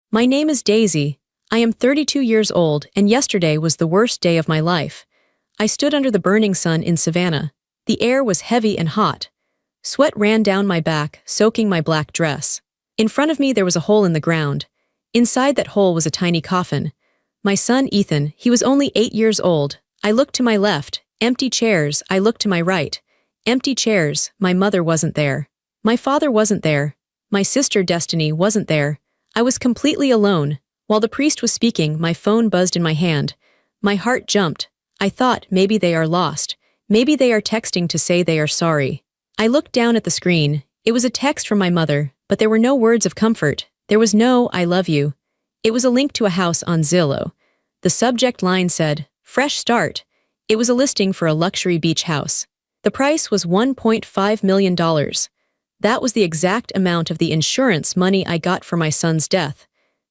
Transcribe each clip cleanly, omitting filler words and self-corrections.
My name is Daisy. I am 32 years old, and yesterday was the worst day of my life. I stood under the burning sun in Savannah. The air was heavy and hot. Sweat ran down my back, soaking my black dress. In front of me there was a hole in the ground. Inside that hole was a tiny coffin. My son Ethan, he was only 8 years old. I looked to my left, empty chairs. I looked to my right, empty chairs. My mother wasn't there. My father wasn't there. My sister Destiny wasn't there. I was completely alone. While the priest was speaking, my phone buzzed in my hand. My heart jumped. I thought, maybe they are lost. Maybe they are texting to say they are sorry. I looked down at the screen. It was a text from my mother, but there were no words of comfort. There was no "I love you." It was a link to a house on Zillow. The subject line said, "Fresh start." It was a listing for a luxury beach house. The price was $1.5 million. That was the exact amount of the insurance money I got for my son's death.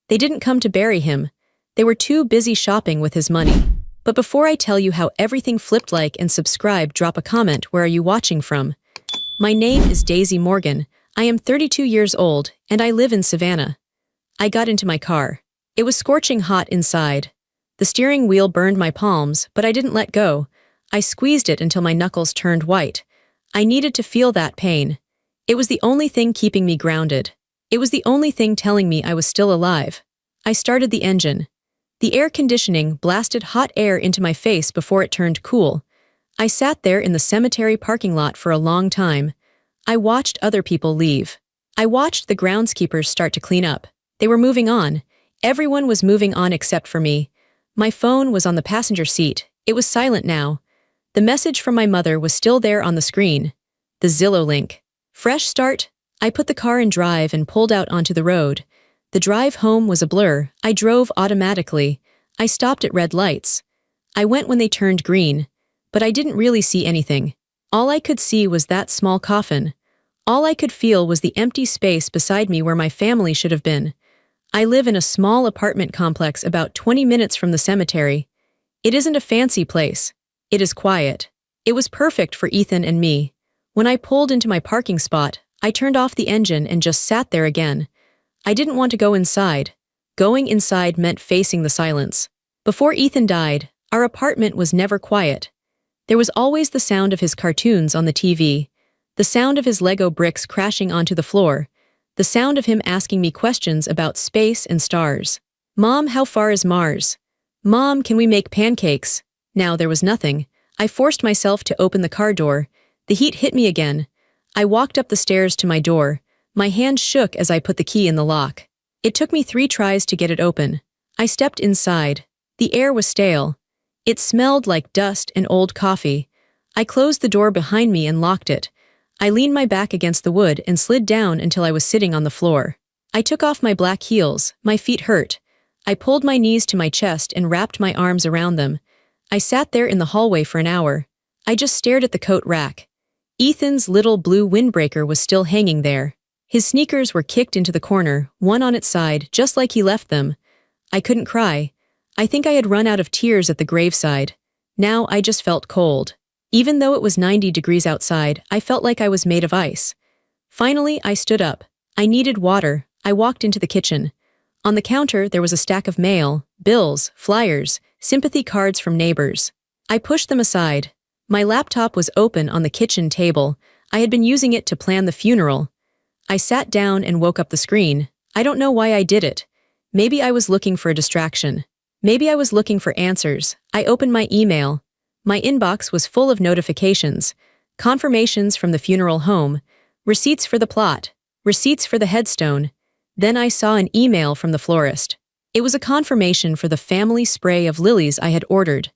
They didn't come to bury him. They were too busy shopping with his money. But before I tell you how everything flipped, like and subscribe, drop a comment. Where are you watching from? My name is Daisy Morgan. I am 32 years old, and I live in Savannah. I got into my car. It was scorching hot inside. The steering wheel burned my palms, but I didn't let go. I squeezed it until my knuckles turned white. I needed to feel that pain. It was the only thing keeping me grounded. It was the only thing telling me I was still alive. I started the engine. The air conditioning blasted hot air into my face before it turned cool. I sat there in the cemetery parking lot for a long time. I watched other people leave. I watched the groundskeepers start to clean up. They were moving on. Everyone was moving on except for me. My phone was on the passenger seat. It was silent now. The message from my mother was still there on the screen. The Zillow link. Fresh start. I put the car in drive and pulled out onto the road. The drive home was a blur. I drove automatically. I stopped at red lights. I went when they turned green. But I didn't really see anything. All I could see was that small coffin. All I could feel was the empty space beside me where my family should have been. I live in a small apartment complex about 20 minutes from the cemetery. It isn't a fancy place. It is quiet. It was perfect for Ethan and me. When I pulled into my parking spot, I turned off the engine and just sat there again. I didn't want to go inside. Going inside meant facing the silence. Before Ethan died, our apartment was never quiet. There was always the sound of his cartoons on the TV, the sound of his Lego bricks crashing onto the floor, the sound of him asking me questions about space and stars. "Mom, how far is Mars? Mom, can we make pancakes?" Now there was nothing. I forced myself to open the car door. The heat hit me again. I walked up the stairs to my door. My hand shook as I put the key in the lock. It took me 3 tries to get it open. I stepped inside. The air was stale. It smelled like dust and old coffee. I closed the door behind me and locked it. I leaned my back against the wood and slid down until I was sitting on the floor. I took off my black heels. My feet hurt. I pulled my knees to my chest and wrapped my arms around them. I sat there in the hallway for an hour. I just stared at the coat rack. Ethan's little blue windbreaker was still hanging there. His sneakers were kicked into the corner, one on its side, just like he left them. I couldn't cry. I think I had run out of tears at the graveside. Now I just felt cold. Even though it was 90 degrees outside, I felt like I was made of ice. Finally, I stood up. I needed water. I walked into the kitchen. On the counter, there was a stack of mail, bills, flyers, sympathy cards from neighbors. I pushed them aside. My laptop was open on the kitchen table. I had been using it to plan the funeral. I sat down and woke up the screen. I don't know why I did it. Maybe I was looking for a distraction. Maybe I was looking for answers. I opened my email. My inbox was full of notifications, confirmations from the funeral home, receipts for the plot, receipts for the headstone. Then I saw an email from the florist. It was a confirmation for the family spray of lilies I had ordered.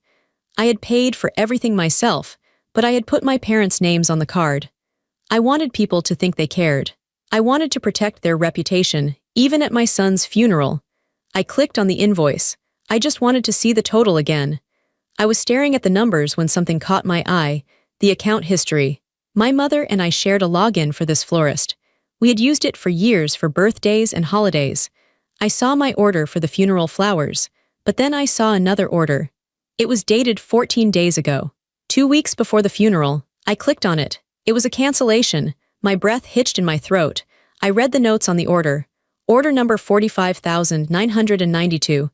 I had paid for everything myself, but I had put my parents' names on the card. I wanted people to think they cared. I wanted to protect their reputation, even at my son's funeral. I clicked on the invoice. I just wanted to see the total again. I was staring at the numbers when something caught my eye, the account history. My mother and I shared a login for this florist. We had used it for years for birthdays and holidays. I saw my order for the funeral flowers, but then I saw another order. It was dated 14 days ago. 2 weeks before the funeral. I clicked on it. It was a cancellation. My breath hitched in my throat. I read the notes on the order. Order number 45,992.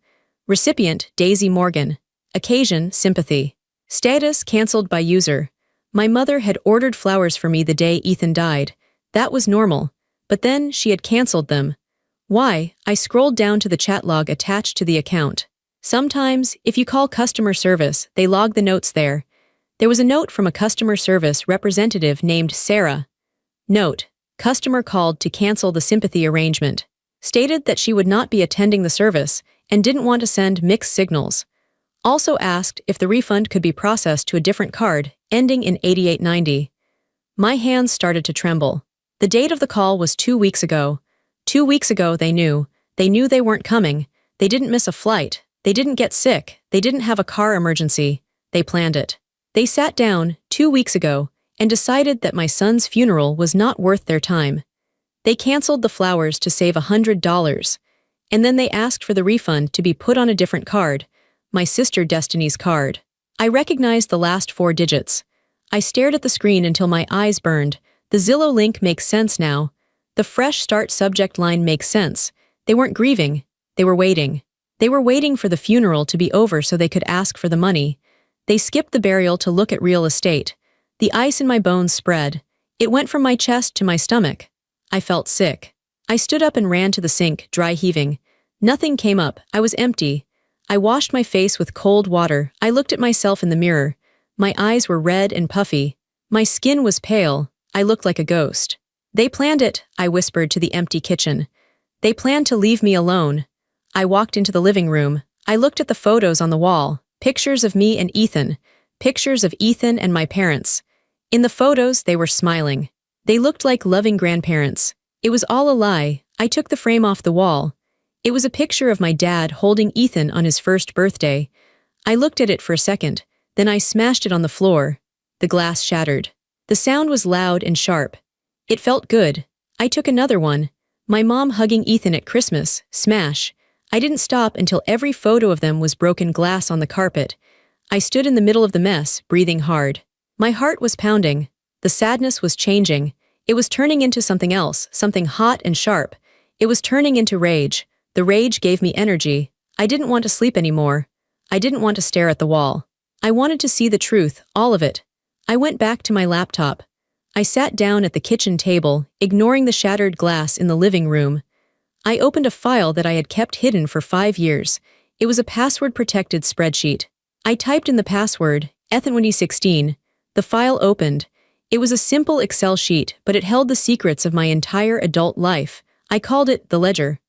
Recipient, Daisy Morgan. Occasion, sympathy. Status, cancelled by user. My mother had ordered flowers for me the day Ethan died. That was normal. But then, she had cancelled them. Why? I scrolled down to the chat log attached to the account. Sometimes, if you call customer service, they log the notes there. There was a note from a customer service representative named Sarah. Note: customer called to cancel the sympathy arrangement. Stated that she would not be attending the service and didn't want to send mixed signals. Also asked if the refund could be processed to a different card, ending in 8890. My hands started to tremble. The date of the call was 2 weeks ago. 2 weeks ago they knew. They knew they weren't coming. They didn't miss a flight. They didn't get sick. They didn't have a car emergency. They planned it. They sat down, 2 weeks ago, and decided that my son's funeral was not worth their time. They canceled the flowers to save $100. And then they asked for the refund to be put on a different card, my sister Destiny's card. I recognized the last 4 digits. I stared at the screen until my eyes burned. The Zillow link makes sense now. The fresh start subject line makes sense. They weren't grieving. They were waiting. They were waiting for the funeral to be over so they could ask for the money. They skipped the burial to look at real estate. The ice in my bones spread. It went from my chest to my stomach. I felt sick. I stood up and ran to the sink, dry heaving. Nothing came up. I was empty. I washed my face with cold water. I looked at myself in the mirror. My eyes were red and puffy. My skin was pale. I looked like a ghost. They planned it, I whispered to the empty kitchen. They planned to leave me alone. I walked into the living room. I looked at the photos on the wall. Pictures of me and Ethan. Pictures of Ethan and my parents. In the photos, they were smiling. They looked like loving grandparents. It was all a lie. I took the frame off the wall. It was a picture of my dad holding Ethan on his first birthday. I looked at it for a second, then I smashed it on the floor. The glass shattered. The sound was loud and sharp. It felt good. I took another one. My mom hugging Ethan at Christmas. Smash. I didn't stop until every photo of them was broken glass on the carpet. I stood in the middle of the mess, breathing hard. My heart was pounding. The sadness was changing. It was turning into something else, something hot and sharp. It was turning into rage. The rage gave me energy. I didn't want to sleep anymore. I didn't want to stare at the wall. I wanted to see the truth, all of it. I went back to my laptop. I sat down at the kitchen table, ignoring the shattered glass in the living room. I opened a file that I had kept hidden for 5 years. It was a password-protected spreadsheet. I typed in the password, Ethan2016. The file opened. It was a simple Excel sheet, but it held the secrets of my entire adult life. I called it the ledger.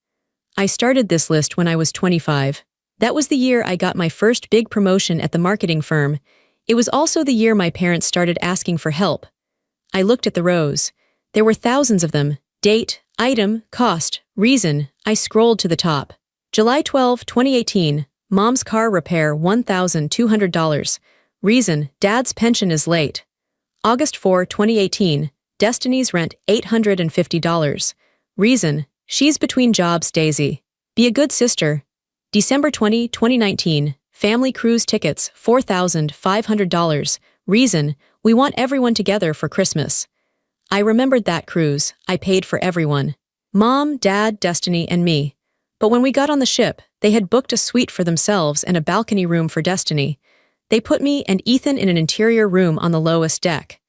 I started this list when I was 25. That was the year I got my first big promotion at the marketing firm. It was also the year my parents started asking for help. I looked at the rows. There were thousands of them. Date, item, cost, reason. I scrolled to the top. July 12, 2018. Mom's car repair, $1,200. Reason, Dad's pension is late. August 4, 2018. Destiny's rent, $850. Reason, she's between jobs, Daisy. Be a good sister. December 20, 2019. Family cruise tickets, $4,500. Reason, we want everyone together for Christmas. I remembered that cruise. I paid for everyone. Mom, Dad, Destiny, and me. But when we got on the ship, they had booked a suite for themselves and a balcony room for Destiny. They put me and Ethan in an interior room on the lowest deck.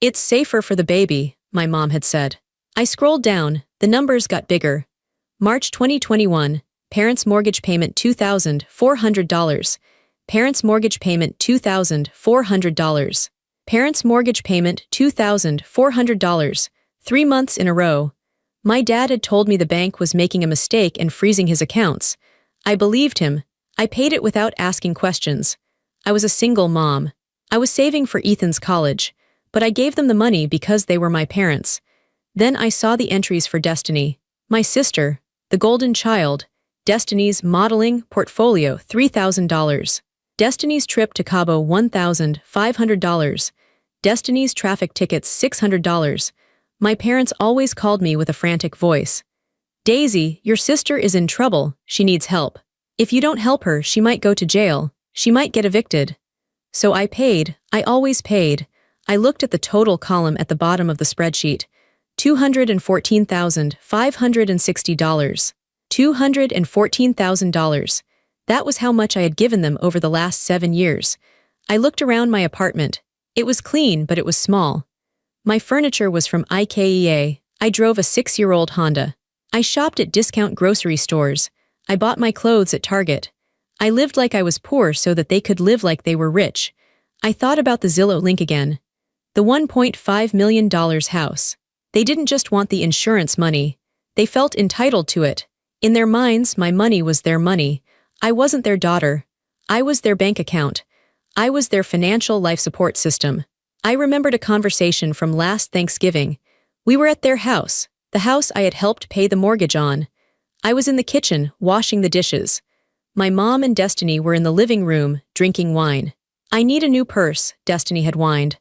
It's safer for the baby, my mom had said. I scrolled down. The numbers got bigger. March 2021. Parents' mortgage payment $2,400. Parents' mortgage payment $2,400. Parents' mortgage payment $2,400. 3 months in a row. My dad had told me the bank was making a mistake and freezing his accounts. I believed him. I paid it without asking questions. I was a single mom. I was saving for Ethan's college, but I gave them the money because they were my parents. Then I saw the entries for Destiny. My sister, the golden child. Destiny's modeling portfolio, $3,000. Destiny's trip to Cabo, $1,500. Destiny's traffic tickets, $600. My parents always called me with a frantic voice. Daisy, your sister is in trouble. She needs help. If you don't help her, she might go to jail. She might get evicted. So I paid. I always paid. I looked at the total column at the bottom of the spreadsheet. $214,560. $214,000. That was how much I had given them over the last 7 years. I looked around my apartment. It was clean, but it was small. My furniture was from IKEA. I drove a 6-year-old Honda. I shopped at discount grocery stores. I bought my clothes at Target. I lived like I was poor so that they could live like they were rich. I thought about the Zillow link again. The $1.5 million house. They didn't just want the insurance money. They felt entitled to it. In their minds, my money was their money. I wasn't their daughter. I was their bank account. I was their financial life support system. I remembered a conversation from last Thanksgiving. We were at their house, the house I had helped pay the mortgage on. I was in the kitchen, washing the dishes. My mom and Destiny were in the living room, drinking wine. I need a new purse, Destiny had whined.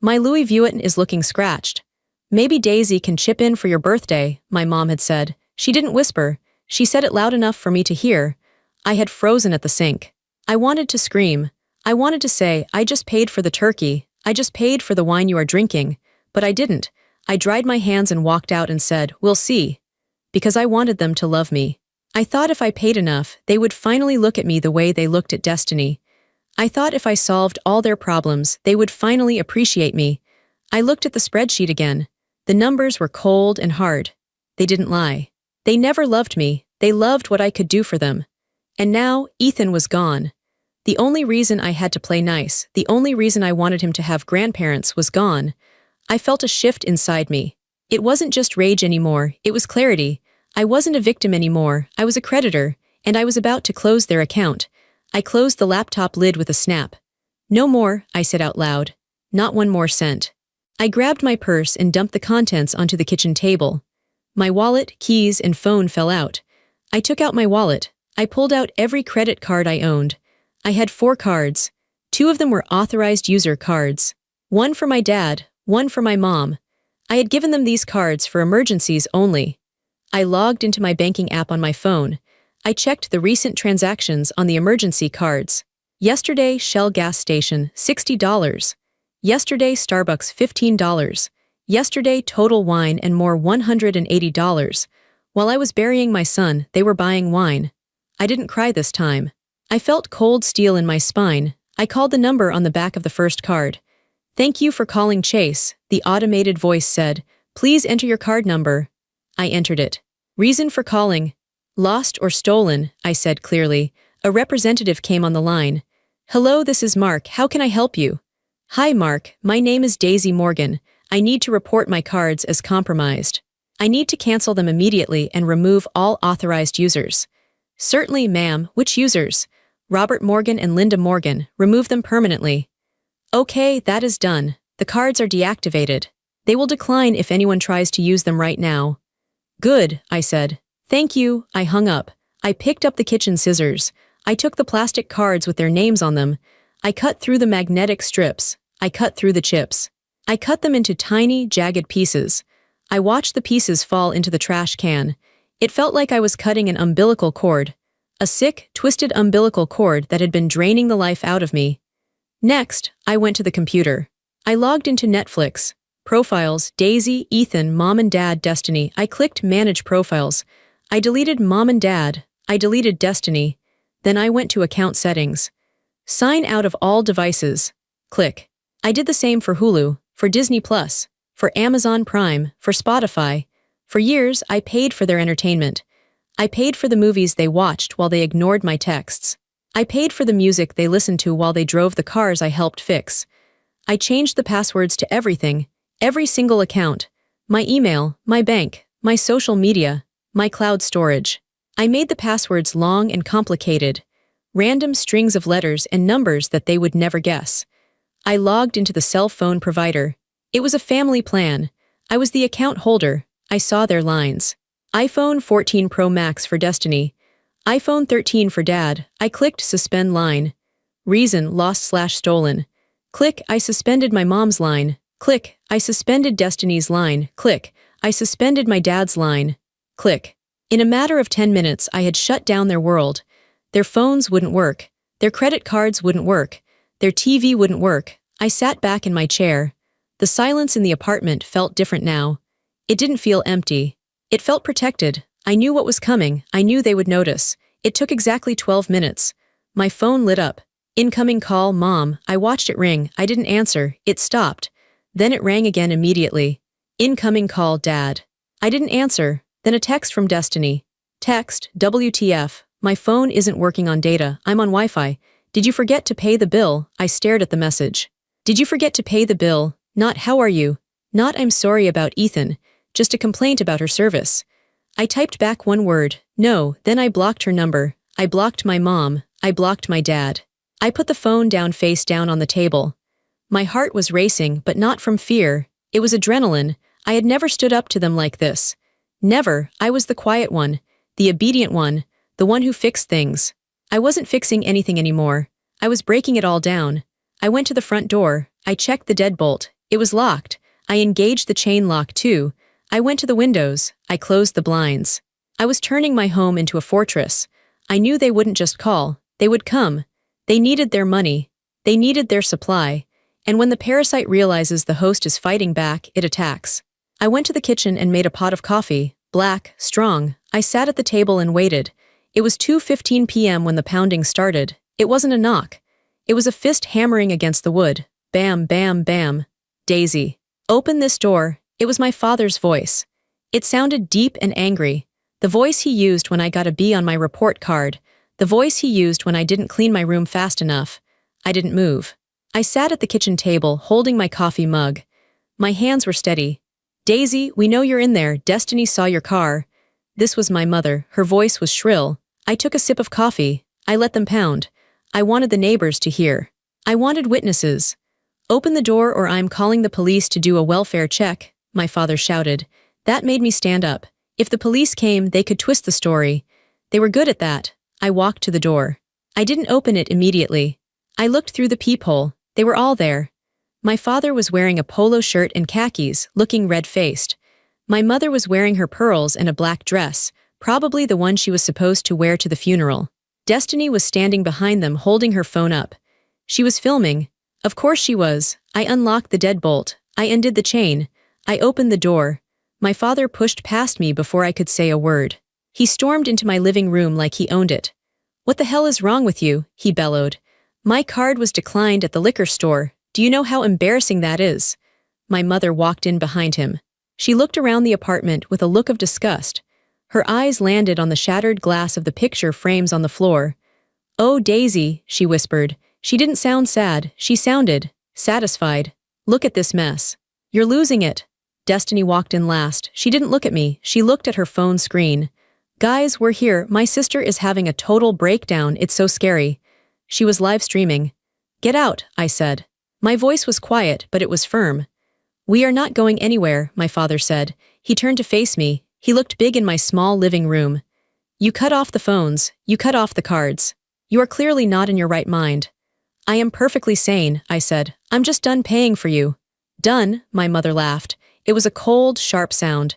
My Louis Vuitton is looking scratched. Maybe Daisy can chip in for your birthday, my mom had said. She didn't whisper. She said it loud enough for me to hear. I had frozen at the sink. I wanted to scream. I wanted to say, I just paid for the turkey. I just paid for the wine you are drinking. But I didn't. I dried my hands and walked out and said, we'll see. Because I wanted them to love me. I thought if I paid enough, they would finally look at me the way they looked at Destiny. I thought if I solved all their problems, they would finally appreciate me. I looked at the spreadsheet again. The numbers were cold and hard. They didn't lie. They never loved me. They loved what I could do for them. And now, Ethan was gone. The only reason I had to play nice, the only reason I wanted him to have grandparents was gone. I felt a shift inside me. It wasn't just rage anymore, it was clarity. I wasn't a victim anymore, I was a creditor, and I was about to close their account. I closed the laptop lid with a snap. No more, I said out loud. Not one more cent. I grabbed my purse and dumped the contents onto the kitchen table. My wallet, keys, and phone fell out. I took out my wallet. I pulled out every credit card I owned. I had 4 cards. 2 of them were authorized user cards. 1 for my dad, 1 for my mom. I had given them these cards for emergencies only. I logged into my banking app on my phone. I checked the recent transactions on the emergency cards. Yesterday, Shell gas station, $60. Yesterday, Starbucks, $15. Yesterday, Total Wine and more, $180. While I was burying my son, they were buying wine. I didn't cry this time. I felt cold steel in my spine. I called the number on the back of the first card. Thank you for calling Chase, the automated voice said. Please enter your card number. I entered it. Reason for calling. Lost or stolen, I said clearly. A representative came on the line. Hello, this is Mark. How can I help you? Hi, Mark. My name is Daisy Morgan. I need to report my cards as compromised. I need to cancel them immediately and remove all authorized users. Certainly, ma'am. Which users? Robert Morgan and Linda Morgan. Remove them permanently. Okay, that is done. The cards are deactivated. They will decline if anyone tries to use them right now. Good, I said. Thank you. I hung up. I picked up the kitchen scissors. I took the plastic cards with their names on them. I cut through the magnetic strips. I cut through the chips. I cut them into tiny, jagged pieces. I watched the pieces fall into the trash can. It felt like I was cutting an umbilical cord. A sick, twisted umbilical cord that had been draining the life out of me. Next, I went to the computer. I logged into Netflix. Profiles, Daisy, Ethan, Mom and Dad, Destiny. I clicked Manage Profiles. I deleted Mom and Dad. I deleted Destiny. Then I went to Account Settings. Sign out of all devices. Click. I did the same for Hulu, for Disney+, for Amazon Prime, for Spotify. For years, I paid for their entertainment. I paid for the movies they watched while they ignored my texts. I paid for the music they listened to while they drove the cars I helped fix. I changed the passwords to everything, every single account, my email, my bank, my social media, my cloud storage. I made the passwords long and complicated, random strings of letters and numbers that they would never guess. I logged into the cell phone provider. It was a family plan. I was the account holder. I saw their lines. iPhone 14 Pro Max for Destiny. iPhone 13 for Dad. I clicked Suspend Line. Reason, lost/stolen. Click, I suspended my mom's line. Click, I suspended Destiny's line. Click, I suspended my dad's line. Click. In a matter of 10 minutes, I had shut down their world. Their phones wouldn't work. Their credit cards wouldn't work. Their TV wouldn't work. I sat back in my chair. The silence in the apartment felt different now. It didn't feel empty. It felt protected. I knew what was coming. I knew they would notice. It took exactly 12 minutes. My phone lit up. Incoming call, Mom. I watched it ring. I didn't answer. It stopped. Then it rang again immediately. Incoming call, Dad. I didn't answer. Then a text from Destiny. Text, WTF. My phone isn't working on data. I'm on Wi-Fi. Did you forget to pay the bill? I stared at the message. Did you forget to pay the bill? Not how are you? Not I'm sorry about Ethan. Just a complaint about her service. I typed back one word, no, then I blocked her number. I blocked my mom. I blocked my dad. I put the phone down face down on the table. My heart was racing, but not from fear. It was adrenaline. I had never stood up to them like this. Never. I was the quiet one, the obedient one, the one who fixed things. I wasn't fixing anything anymore. I was breaking it all down. I went to the front door. I checked the deadbolt. It was locked. I engaged the chain lock too. I went to the windows. I closed the blinds. I was turning my home into a fortress. I knew they wouldn't just call. They would come. They needed their money. They needed their supply. And when the parasite realizes the host is fighting back, it attacks. I went to the kitchen and made a pot of coffee, black, strong. I sat at the table and waited. It was 2:15 p.m. when the pounding started. It wasn't a knock. It was a fist hammering against the wood. Bam, bam, bam. Daisy. Open this door. It was my father's voice. It sounded deep and angry. The voice he used when I got a B on my report card. The voice he used when I didn't clean my room fast enough. I didn't move. I sat at the kitchen table, holding my coffee mug. My hands were steady. Daisy, we know you're in there. Destiny saw your car. This was my mother. Her voice was shrill. I took a sip of coffee. I let them pound. I wanted the neighbors to hear. I wanted witnesses. Open the door or I'm calling the police to do a welfare check, my father shouted. That made me stand up. If the police came, they could twist the story. They were good at that. I walked to the door. I didn't open it immediately. I looked through the peephole. They were all there. My father was wearing a polo shirt and khakis, looking red-faced. My mother was wearing her pearls and a black dress, probably the one she was supposed to wear to the funeral. Destiny was standing behind them holding her phone up. She was filming. Of course she was. I unlocked the deadbolt. I undid the chain. I opened the door. My father pushed past me before I could say a word. He stormed into my living room like he owned it. What the hell is wrong with you? He bellowed. My card was declined at the liquor store. Do you know how embarrassing that is? My mother walked in behind him. She looked around the apartment with a look of disgust. Her eyes landed on the shattered glass of the picture frames on the floor. Oh, Daisy, she whispered. She didn't sound sad. She sounded satisfied. Look at this mess. You're losing it. Destiny walked in last. She didn't look at me. She looked at her phone screen. Guys, we're here. My sister is having a total breakdown. It's so scary. She was live streaming. Get out, I said. My voice was quiet, but it was firm. We are not going anywhere, my father said. He turned to face me. He looked big in my small living room. You cut off the phones. You cut off the cards. You are clearly not in your right mind. I am perfectly sane, I said. I'm just done paying for you. Done, my mother laughed. It was a cold, sharp sound.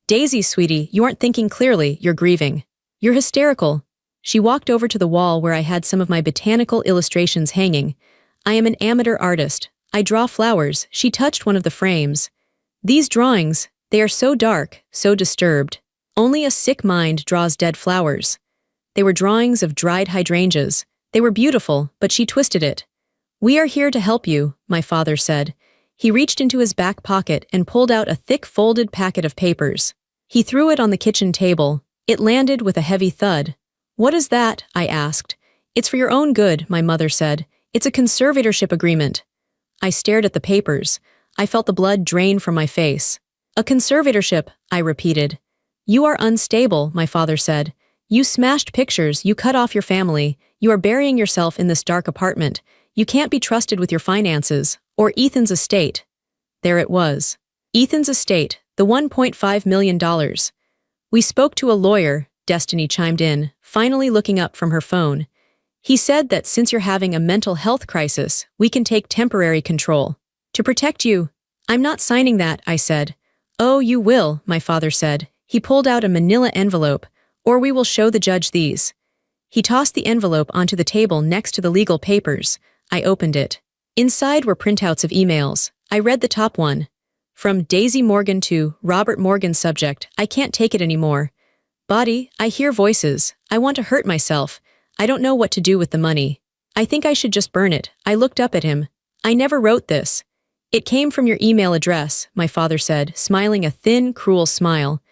Daisy, sweetie, you aren't thinking clearly. You're grieving. You're hysterical. She walked over to the wall where I had some of my botanical illustrations hanging. I am an amateur artist. I draw flowers. She touched one of the frames. These drawings, they are so dark, so disturbed. Only a sick mind draws dead flowers. They were drawings of dried hydrangeas. They were beautiful, but she twisted it. We are here to help you, my father said. He reached into his back pocket and pulled out a thick folded packet of papers. He threw it on the kitchen table. It landed with a heavy thud. What is that? I asked. It's for your own good, my mother said. It's a conservatorship agreement. I stared at the papers. I felt the blood drain from my face. A conservatorship, I repeated. You are unstable, my father said. You smashed pictures, you cut off your family, you are burying yourself in this dark apartment. You can't be trusted with your finances, or Ethan's estate. There it was. Ethan's estate, the $1.5 million. We spoke to a lawyer, Destiny chimed in, finally looking up from her phone. He said that since you're having a mental health crisis, we can take temporary control. To protect you. I'm not signing that, I said. Oh, you will, my father said. He pulled out a manila envelope. Or we will show the judge these. He tossed the envelope onto the table next to the legal papers. I opened it. Inside were printouts of emails. I read the top one. From Daisy Morgan to Robert Morgan subject, I can't take it anymore. Body, I hear voices. I want to hurt myself. I don't know what to do with the money. I think I should just burn it. I looked up at him. I never wrote this. It came from your email address, my father said, smiling a thin, cruel smile.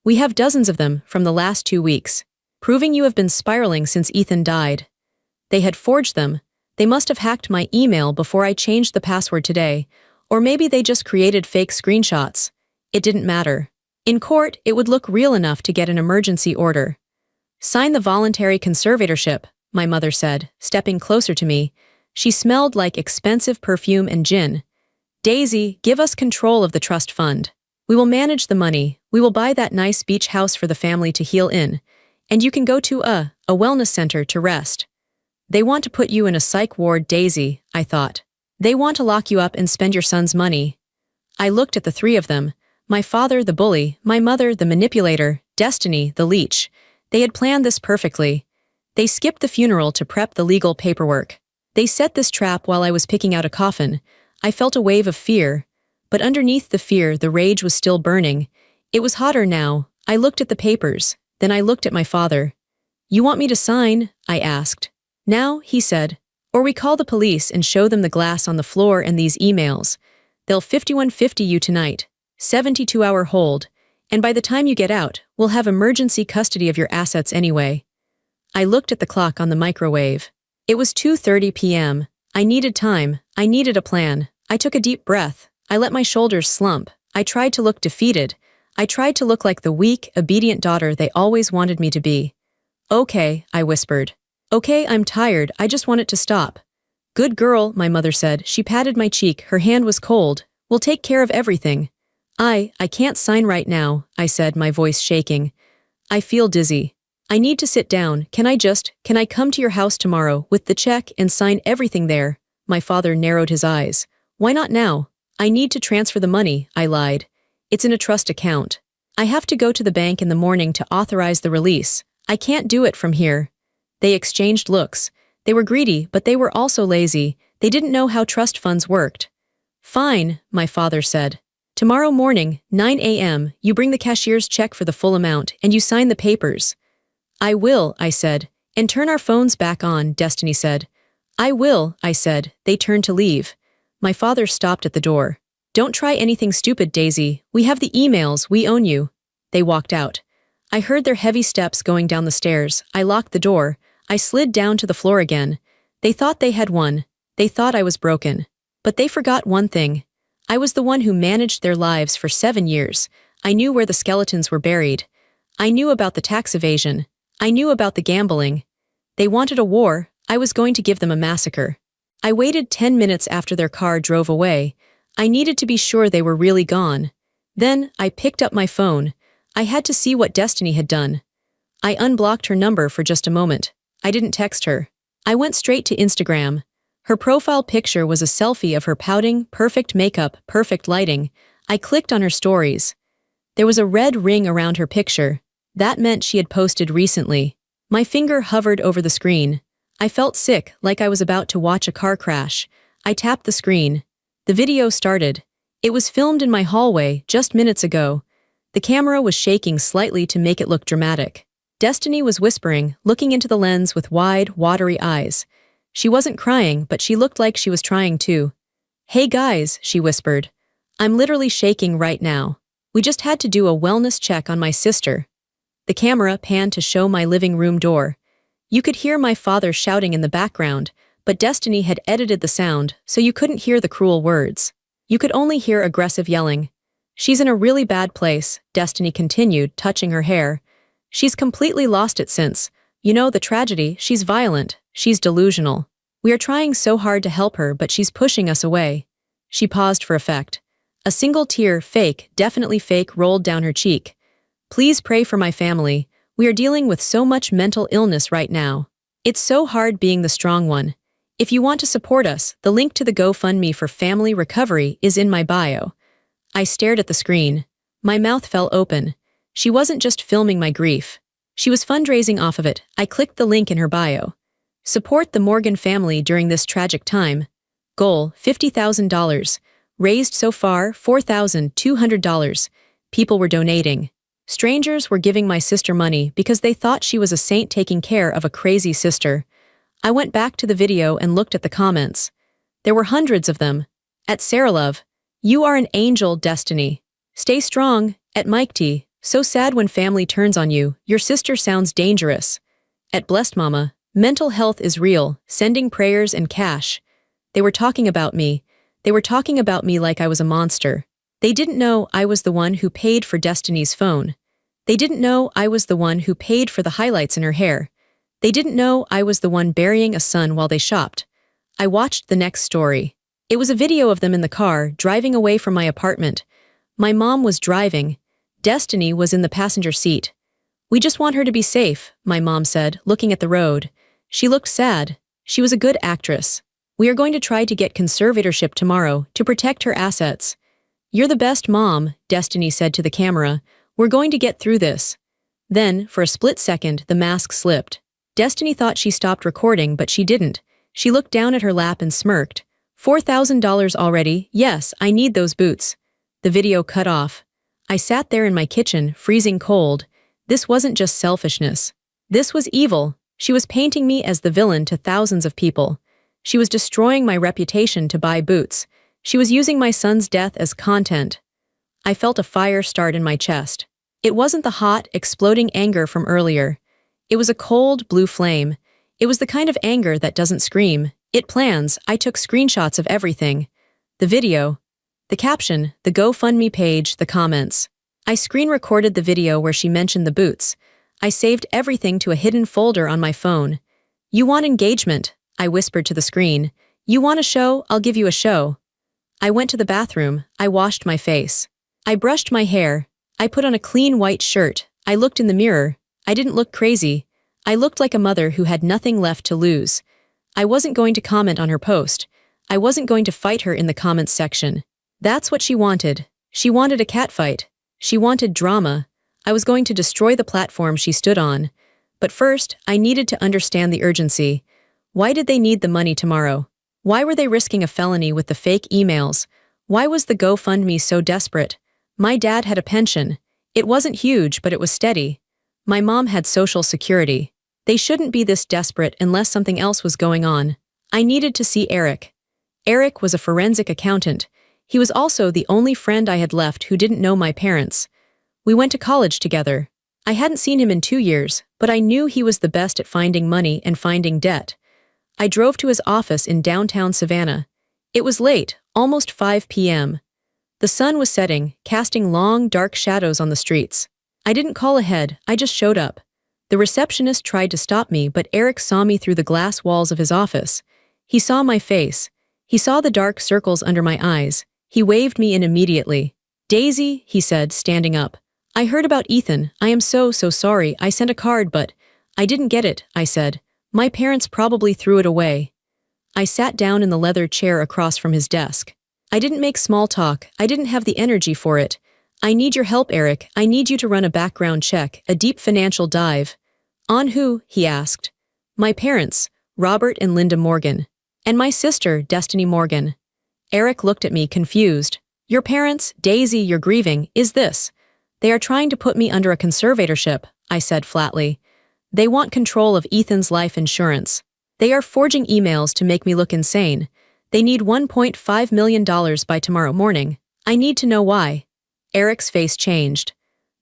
We have dozens of them from the last 2 weeks, proving you have been spiraling since Ethan died. They had forged them. They must have hacked my email before I changed the password today, or maybe they just created fake screenshots. It didn't matter. In court, it would look real enough to get an emergency order. Sign the voluntary conservatorship, my mother said, stepping closer to me. She smelled like expensive perfume and gin. Daisy, give us control of the trust fund. We will manage the money. We will buy that nice beach house for the family to heal in. And you can go to a wellness center to rest. They want to put you in a psych ward, Daisy, I thought. They want to lock you up and spend your son's money. I looked at the three of them. My father, the bully, my mother, the manipulator, Destiny, the leech. They had planned this perfectly. They skipped the funeral to prep the legal paperwork. They set this trap while I was picking out a coffin. I felt a wave of fear. But underneath the fear, the rage was still burning. It was hotter now. I looked at the papers. Then I looked at my father. You want me to sign? I asked. Now, he said. Or we call the police and show them the glass on the floor and these emails. They'll 5150 you tonight. 72-hour hold. And by the time you get out, we'll have emergency custody of your assets anyway. I looked at the clock on the microwave. It was 2:30 p.m. I needed time. I needed a plan. I took a deep breath. I let my shoulders slump. I tried to look defeated. I tried to look like the weak, obedient daughter they always wanted me to be. Okay, I whispered. Okay, I'm tired. I just want it to stop. Good girl, my mother said. She patted my cheek. Her hand was cold. We'll take care of everything. I can't sign right now, I said, my voice shaking. I feel dizzy. I need to sit down. Can I come to your house tomorrow with the check and sign everything there? My father narrowed his eyes. Why not now? I need to transfer the money, I lied. It's in a trust account. I have to go to the bank in the morning to authorize the release. I can't do it from here. They exchanged looks. They were greedy, but they were also lazy. They didn't know how trust funds worked. Fine, my father said. Tomorrow morning, 9 a.m., you bring the cashier's check for the full amount and you sign the papers. I will, I said. And turn our phones back on, Destiny said. I will, I said. They turned to leave. My father stopped at the door. Don't try anything stupid, Daisy. We have the emails. We own you. They walked out. I heard their heavy steps going down the stairs. I locked the door. I slid down to the floor again. They thought they had won. They thought I was broken. But they forgot one thing. I was the one who managed their lives for 7 years. I knew where the skeletons were buried. I knew about the tax evasion. I knew about the gambling. They wanted a war. I was going to give them a massacre. I waited 10 minutes after their car drove away. I needed to be sure they were really gone. Then, I picked up my phone. I had to see what Destiny had done. I unblocked her number for just a moment. I didn't text her. I went straight to Instagram. Her profile picture was a selfie of her pouting, perfect makeup, perfect lighting. I clicked on her stories. There was a red ring around her picture. That meant she had posted recently. My finger hovered over the screen. I felt sick, like I was about to watch a car crash. I tapped the screen. The video started. It was filmed in my hallway just minutes ago. The camera was shaking slightly to make it look dramatic. Destiny was whispering, looking into the lens with wide, watery eyes. She wasn't crying, but she looked like she was trying to. Hey guys, she whispered. I'm literally shaking right now. We just had to do a wellness check on my sister. The camera panned to show my living room door. You could hear my father shouting in the background, but Destiny had edited the sound, so you couldn't hear the cruel words. You could only hear aggressive yelling. She's in a really bad place, Destiny continued, touching her hair. She's completely lost it since. You know the tragedy, she's violent, she's delusional. We are trying so hard to help her, but she's pushing us away. She paused for effect. A single tear, fake, definitely fake, rolled down her cheek. Please pray for my family. We are dealing with so much mental illness right now. It's so hard being the strong one. If you want to support us, the link to the GoFundMe for family recovery is in my bio. I stared at the screen. My mouth fell open. She wasn't just filming my grief. She was fundraising off of it. I clicked the link in her bio. Support the Morgan family during this tragic time. Goal, $50,000. Raised so far $4,200. People were donating. Strangers were giving my sister money because they thought she was a saint taking care of a crazy sister. I went back to the video and looked at the comments. There were hundreds of them. At Saralove, "You are an angel, Destiny. Stay strong." At Mike T, "So sad when family turns on you, your sister sounds dangerous." At Blessed Mama, "Mental health is real, sending prayers and cash." They were talking about me. They were talking about me like I was a monster. They didn't know I was the one who paid for Destiny's phone. They didn't know I was the one who paid for the highlights in her hair. They didn't know I was the one burying a son while they shopped. I watched the next story. It was a video of them in the car, driving away from my apartment. My mom was driving. Destiny was in the passenger seat. "We just want her to be safe," my mom said, looking at the road. She looked sad. She was a good actress. "We are going to try to get conservatorship tomorrow to protect her assets." "You're the best mom," Destiny said to the camera. "We're going to get through this." Then, for a split second, the mask slipped. Destiny thought she stopped recording, but she didn't. She looked down at her lap and smirked. $4,000 already? Yes, I need those boots." The video cut off. I sat there in my kitchen, freezing cold. This wasn't just selfishness. This was evil. She was painting me as the villain to thousands of people. She was destroying my reputation to buy boots. She was using my son's death as content. I felt a fire start in my chest. It wasn't the hot, exploding anger from earlier. It was a cold, blue flame. It was the kind of anger that doesn't scream. It plans. I took screenshots of everything. The video, the caption, the GoFundMe page, the comments. I screen-recorded the video where she mentioned the boots. I saved everything to a hidden folder on my phone. "You want engagement?" I whispered to the screen. "You want a show? I'll give you a show." I went to the bathroom. I washed my face. I brushed my hair. I put on a clean white shirt. I looked in the mirror. I didn't look crazy. I looked like a mother who had nothing left to lose. I wasn't going to comment on her post. I wasn't going to fight her in the comments section. That's what she wanted. She wanted a catfight. She wanted drama. I was going to destroy the platform she stood on. But first, I needed to understand the urgency. Why did they need the money tomorrow? Why were they risking a felony with the fake emails? Why was the GoFundMe so desperate? My dad had a pension. It wasn't huge, but it was steady. My mom had Social Security. They shouldn't be this desperate unless something else was going on. I needed to see Eric. Eric was a forensic accountant. He was also the only friend I had left who didn't know my parents. We went to college together. I hadn't seen him in 2 years, but I knew he was the best at finding money and finding debt. I drove to his office in downtown Savannah. It was late, almost 5 p.m. The sun was setting, casting long, dark shadows on the streets. I didn't call ahead, I just showed up. The receptionist tried to stop me, but Eric saw me through the glass walls of his office. He saw my face. He saw the dark circles under my eyes. He waved me in immediately. "Daisy," he said, standing up. "I heard about Ethan. I am so sorry. I sent a card, but..." "I didn't get it," I said. "My parents probably threw it away." I sat down in the leather chair across from his desk. I didn't make small talk. I didn't have the energy for it. "I need your help, Eric. I need you to run a background check, a deep financial dive." "On who?" he asked. "My parents, Robert and Linda Morgan. And my sister, Destiny Morgan." Eric looked at me, confused. "Your parents, Daisy, you're grieving, is this?" "They are trying to put me under a conservatorship," I said flatly. "They want control of Ethan's life insurance. They are forging emails to make me look insane. They need $1.5 million by tomorrow morning. I need to know why." Eric's face changed.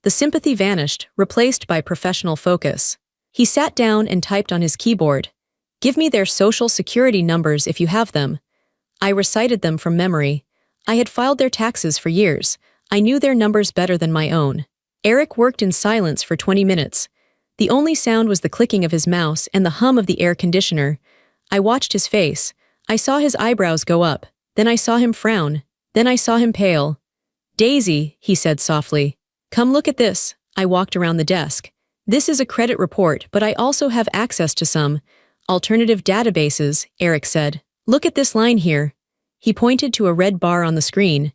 The sympathy vanished, replaced by professional focus. He sat down and typed on his keyboard. "Give me their social security numbers if you have them." I recited them from memory. I had filed their taxes for years. I knew their numbers better than my own. Eric worked in silence for 20 minutes. The only sound was the clicking of his mouse and the hum of the air conditioner. I watched his face. I saw his eyebrows go up. Then I saw him frown. Then I saw him pale. "Daisy," he said softly. "Come look at this." I walked around the desk. "This is a credit report, but I also have access to some alternative databases," Eric said. "Look at this line here." He pointed to a red bar on the screen.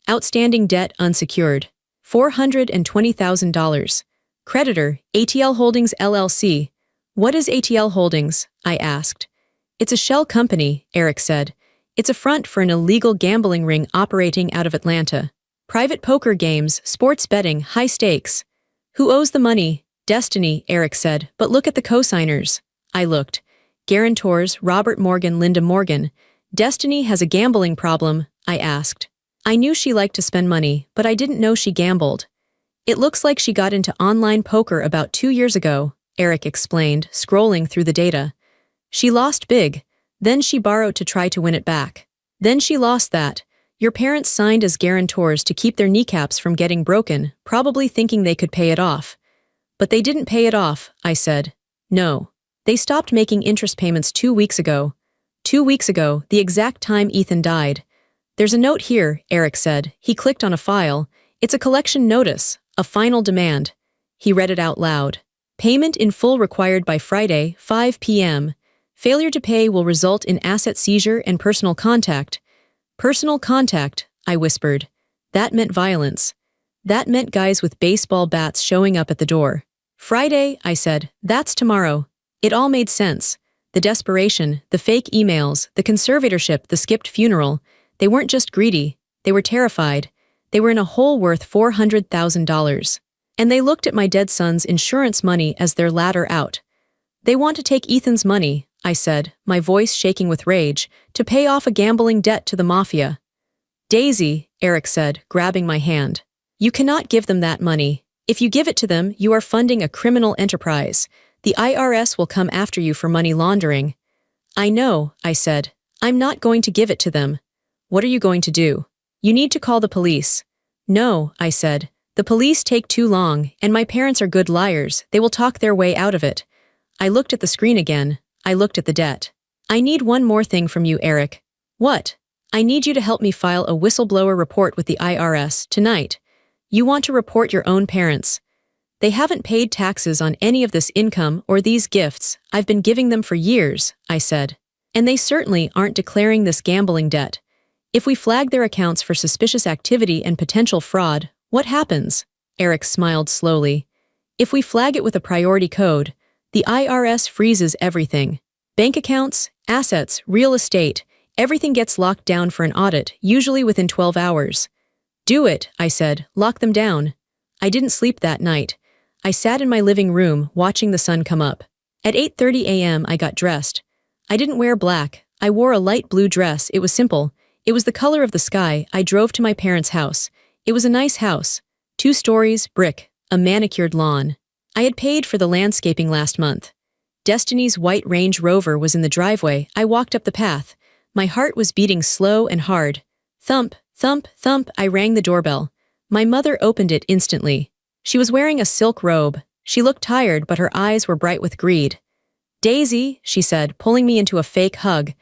"Outstanding debt unsecured. $420,000. Creditor, ATL Holdings LLC. "What is ATL Holdings?" I asked. "It's a shell company," Eric said. It's a front for an illegal gambling ring operating out of Atlanta. Private poker games, sports betting, high stakes. Who owes the money? Destiny, Eric said, but look at the co-signers. I looked. Guarantors, Robert Morgan, Linda Morgan. Destiny has a gambling problem, I asked. I knew she liked to spend money, but I didn't know she gambled. It looks like she got into online poker about 2 years ago, Eric explained, scrolling through the data. She lost big. Then she borrowed to try to win it back. Then she lost that. Your parents signed as guarantors to keep their kneecaps from getting broken, probably thinking they could pay it off. But they didn't pay it off, I said. No. They stopped making interest payments 2 weeks ago. 2 weeks ago, the exact time Ethan died. There's a note here, Eric said. He clicked on a file. It's a collection notice, a final demand. He read it out loud. Payment in full required by Friday, 5 p.m. Failure to pay will result in asset seizure and personal contact. Personal contact, I whispered. That meant violence. That meant guys with baseball bats showing up at the door. Friday, I said. That's tomorrow. It all made sense. The desperation, the fake emails, the conservatorship, the skipped funeral. They weren't just greedy. They were terrified. They were in a hole worth $400,000. And they looked at my dead son's insurance money as their ladder out. They want to take Ethan's money, I said, my voice shaking with rage, to pay off a gambling debt to the mafia. Daisy, Eric said, grabbing my hand. You cannot give them that money. If you give it to them, you are funding a criminal enterprise. The IRS will come after you for money laundering. I know, I said. I'm not going to give it to them. What are you going to do? You need to call the police. No, I said. The police take too long, and my parents are good liars. They will talk their way out of it. I looked at the screen again. I looked at the debt. I need one more thing from you, Eric. What? I need you to help me file a whistleblower report with the IRS tonight. You want to report your own parents. They haven't paid taxes on any of this income or these gifts. I've been giving them for years, I said. And they certainly aren't declaring this gambling debt. If we flag their accounts for suspicious activity and potential fraud, what happens? Eric smiled slowly. If we flag it with a priority code, the IRS freezes everything. Bank accounts, assets, real estate, everything gets locked down for an audit, usually within 12 hours. Do it, I said, lock them down. I didn't sleep that night. I sat in my living room, watching the sun come up. At 8:30 a.m. I got dressed. I didn't wear black. I wore a light blue dress. It was simple. It was the color of the sky. I drove to my parents' house. It was a nice house. 2 stories, brick, a manicured lawn. I had paid for the landscaping last month. Destiny's white Range Rover was in the driveway. I walked up the path. My heart was beating slow and hard. Thump, thump, thump, I rang the doorbell. My mother opened it instantly. She was wearing a silk robe. She looked tired, but her eyes were bright with greed. Daisy, she said, pulling me into a fake hug.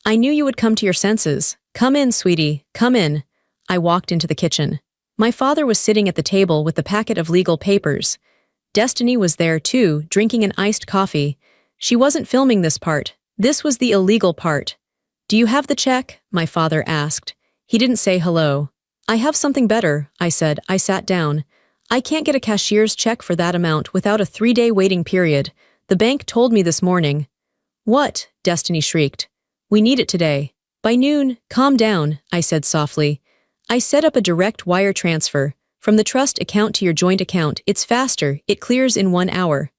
I knew you would come to your senses. Come in, sweetie, come in. I walked into the kitchen. My father was sitting at the table with the packet of legal papers. Destiny was there too, drinking an iced coffee. She wasn't filming this part. This was the illegal part. Do you have the check? My father asked. He didn't say hello. I have something better, I said. I sat down. I can't get a cashier's check for that amount without a 3-day waiting period. The bank told me this morning. What? Destiny shrieked. We need it today. By noon. Calm down, I said softly. I set up a direct wire transfer. From the trust account to your joint account, it's faster, it clears in 1 hour.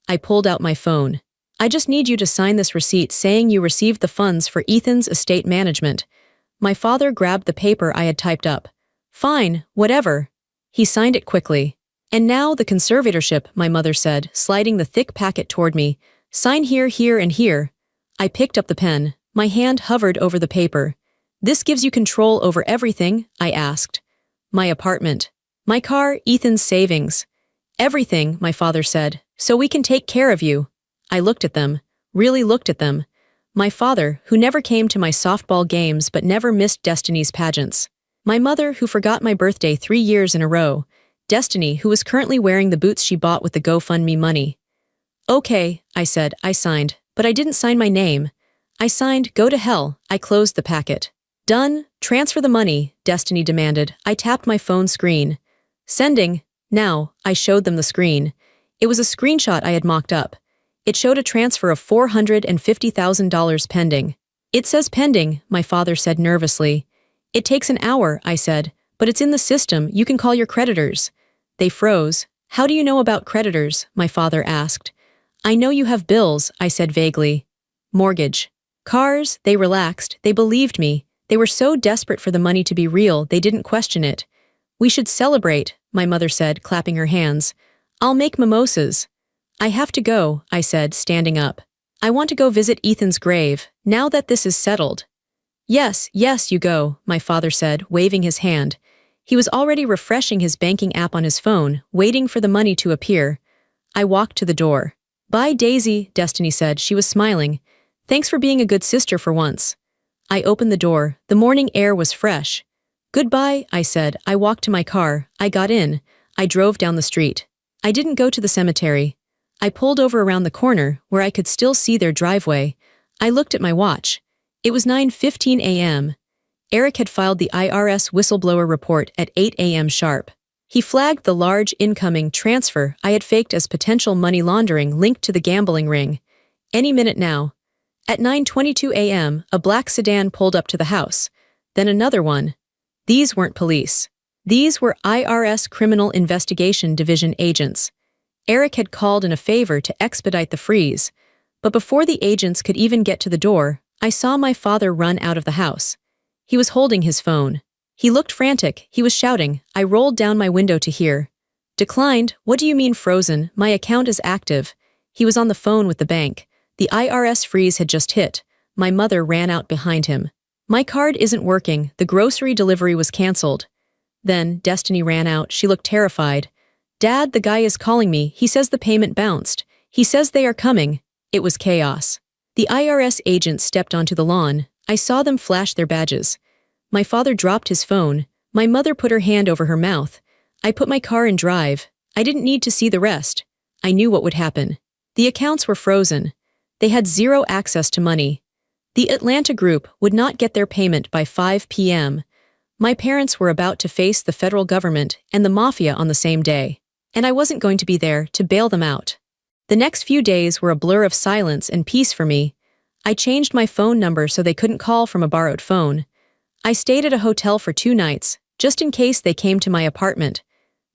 I pulled out my phone. I just need you to sign this receipt saying you received the funds for Ethan's estate management. My father grabbed the paper I had typed up. Fine, whatever. He signed it quickly. And now the conservatorship, my mother said, sliding the thick packet toward me. Sign here, here, and here. I picked up the pen. My hand hovered over the paper. This gives you control over everything, I asked. My apartment. My car, Ethan's savings. Everything, my father said, so we can take care of you. I looked at them, really looked at them. My father, who never came to my softball games but never missed Destiny's pageants. My mother, who forgot my birthday 3 years in a row. Destiny, who was currently wearing the boots she bought with the GoFundMe money. Okay, I said, I signed, but I didn't sign my name. I signed, go to hell. I closed the packet. Done, transfer the money, Destiny demanded. I tapped my phone screen. Sending. Now, I showed them the screen. It was a screenshot I had mocked up. It showed a transfer of $450,000 pending. It says pending, my father said nervously. It takes an hour, I said, but it's in the system, you can call your creditors. They froze. How do you know about creditors? My father asked. I know you have bills, I said vaguely. Mortgage. Cars, they relaxed, they believed me. They were so desperate for the money to be real, they didn't question it. We should celebrate, my mother said, clapping her hands. I'll make mimosas. I have to go, I said, standing up. I want to go visit Ethan's grave, now that this is settled. Yes, yes, you go, my father said, waving his hand. He was already refreshing his banking app on his phone, waiting for the money to appear. I walked to the door. Bye, Daisy, Destiny said. She was smiling. Thanks for being a good sister for once. I opened the door. The morning air was fresh. Goodbye, I said. I walked to my car. I got in. I drove down the street. I didn't go to the cemetery. I pulled over around the corner, where I could still see their driveway. I looked at my watch. It was 9:15 a.m. Eric had filed the IRS whistleblower report at 8 a.m. sharp. He flagged the large incoming transfer I had faked as potential money laundering linked to the gambling ring. Any minute now. At 9:22 a.m., a black sedan pulled up to the house. Then another one. These weren't police. These were IRS Criminal Investigation Division agents. Eric had called in a favor to expedite the freeze. But before the agents could even get to the door, I saw my father run out of the house. He was holding his phone. He looked frantic. He was shouting. I rolled down my window to hear. Declined. What do you mean frozen? My account is active. He was on the phone with the bank. The IRS freeze had just hit. My mother ran out behind him. My card isn't working. The grocery delivery was canceled. Then Destiny ran out. She looked terrified. Dad, the guy is calling me. He says the payment bounced. He says they are coming. It was chaos. The IRS agents stepped onto the lawn. I saw them flash their badges. My father dropped his phone. My mother put her hand over her mouth. I put my car in drive. I didn't need to see the rest. I knew what would happen. The accounts were frozen. They had zero access to money. The Atlanta group would not get their payment by 5 p.m. My parents were about to face the federal government and the mafia on the same day. And I wasn't going to be there to bail them out. The next few days were a blur of silence and peace for me. I changed my phone number so they couldn't call from a borrowed phone. I stayed at a hotel for 2 nights, just in case they came to my apartment.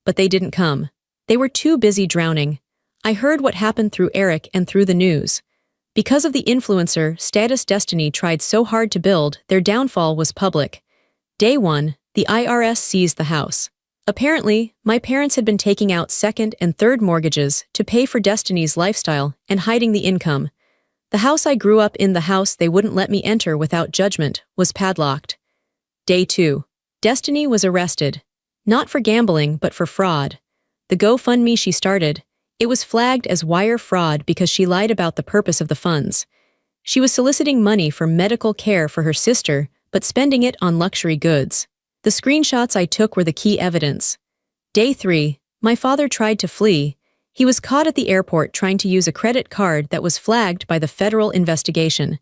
But they didn't come. They were too busy drowning. I heard what happened through Eric and through the news. Because of the influencer status Destiny tried so hard to build, their downfall was public. Day 1, the IRS seized the house. Apparently, my parents had been taking out second and third mortgages to pay for Destiny's lifestyle and hiding the income. The house I grew up in, the house they wouldn't let me enter without judgment, was padlocked. Day 2. Destiny was arrested. Not for gambling, but for fraud. The GoFundMe she started, it was flagged as wire fraud because she lied about the purpose of the funds. She was soliciting money for medical care for her sister, but spending it on luxury goods. The screenshots I took were the key evidence. Day 3. My father tried to flee. He was caught at the airport trying to use a credit card that was flagged by the federal investigation.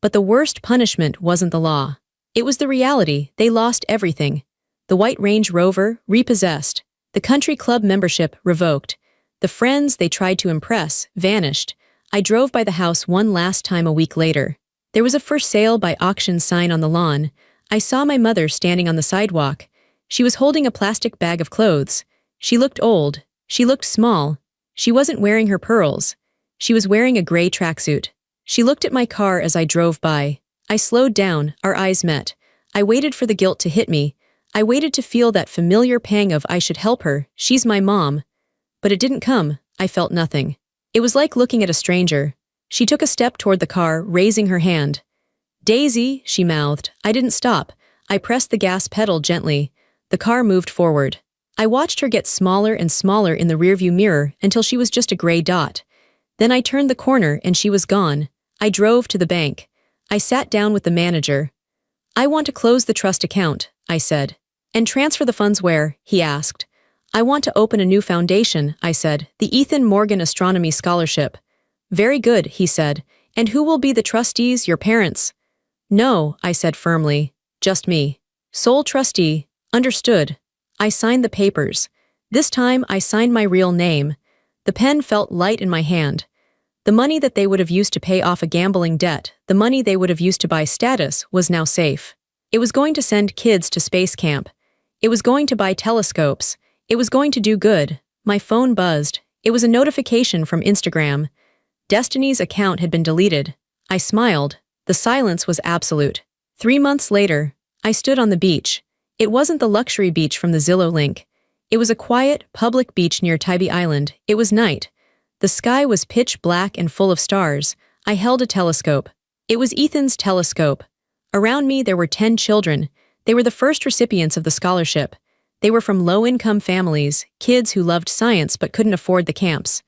But the worst punishment wasn't the law. It was the reality. They lost everything. The white Range Rover, repossessed. The country club membership, revoked. The friends they tried to impress, vanished. I drove by the house one last time a week later. There was a for sale by auction sign on the lawn. I saw my mother standing on the sidewalk. She was holding a plastic bag of clothes. She looked old. She looked small. She wasn't wearing her pearls. She was wearing a gray tracksuit. She looked at my car as I drove by. I slowed down, our eyes met. I waited for the guilt to hit me. I waited to feel that familiar pang of I should help her, she's my mom. But it didn't come. I felt nothing. It was like looking at a stranger. She took a step toward the car, raising her hand. Daisy, she mouthed. I didn't stop. I pressed the gas pedal gently. The car moved forward. I watched her get smaller and smaller in the rearview mirror until she was just a gray dot. Then I turned the corner and she was gone. I drove to the bank. I sat down with the manager. I want to close the trust account, I said. And transfer the funds where? He asked. I want to open a new foundation, I said, the Ethan Morgan Astronomy Scholarship. Very good, he said. And who will be the trustees, your parents? No, I said firmly. Just me. Sole trustee. Understood. I signed the papers. This time I signed my real name. The pen felt light in my hand. The money that they would have used to pay off a gambling debt, the money they would have used to buy status, was now safe. It was going to send kids to space camp. It was going to buy telescopes. It was going to do good. My phone buzzed. It was a notification from Instagram. Destiny's account had been deleted. I smiled. The silence was absolute. 3 months later, I stood on the beach. It wasn't the luxury beach from the Zillow link. It was a quiet, public beach near Tybee Island. It was night. The sky was pitch black and full of stars. I held a telescope. It was Ethan's telescope. Around me there were 10 children. They were the first recipients of the scholarship. They were from low-income families, kids who loved science but couldn't afford the camps.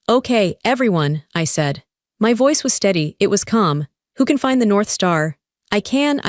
"Okay, everyone," I said. My voice was steady, it was calm. "Who can find the North Star?" I can,"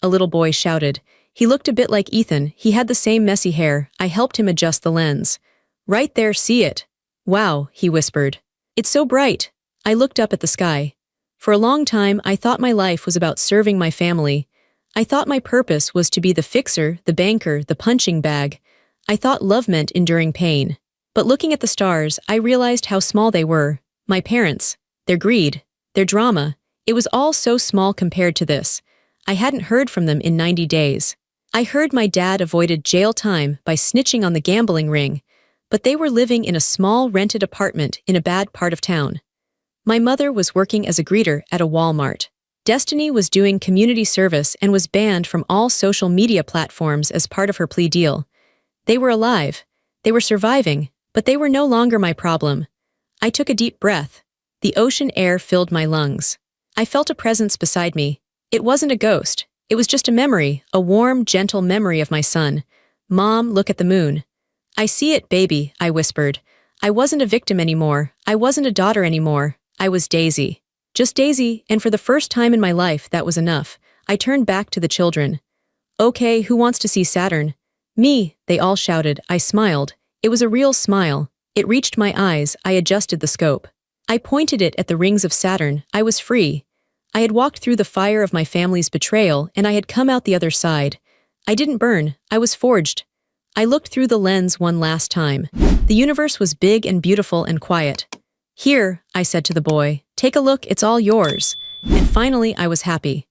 a little boy shouted. He looked a bit like Ethan, he had the same messy hair. I helped him adjust the lens. "Right there, see it." "Wow," he whispered. "It's so bright." I looked up at the sky. For a long time, I thought my life was about serving my family. I thought my purpose was to be the fixer, the banker, the punching bag. I thought love meant enduring pain. But looking at the stars, I realized how small they were. My parents, their greed, their drama, it was all so small compared to this. I hadn't heard from them in 90 days. I heard my dad avoided jail time by snitching on the gambling ring, but they were living in a small rented apartment in a bad part of town. My mother was working as a greeter at a Walmart. Destiny was doing community service and was banned from all social media platforms as part of her plea deal. They were alive. They were surviving, but they were no longer my problem. I took a deep breath. The ocean air filled my lungs. I felt a presence beside me. It wasn't a ghost. It was just a memory, a warm, gentle memory of my son. "Mom, look at the moon." "I see it, baby," I whispered. I wasn't a victim anymore. I wasn't a daughter anymore. I was Daisy. Just Daisy, and for the first time in my life, that was enough. I turned back to the children. "Okay, who wants to see Saturn?" "Me," they all shouted. I smiled. It was a real smile. It reached my eyes. I adjusted the scope. I pointed it at the rings of Saturn. I was free. I had walked through the fire of my family's betrayal, and I had come out the other side. I didn't burn. I was forged. I looked through the lens one last time. The universe was big and beautiful and quiet. "Here," I said to the boy, "take a look, it's all yours." And finally I was happy.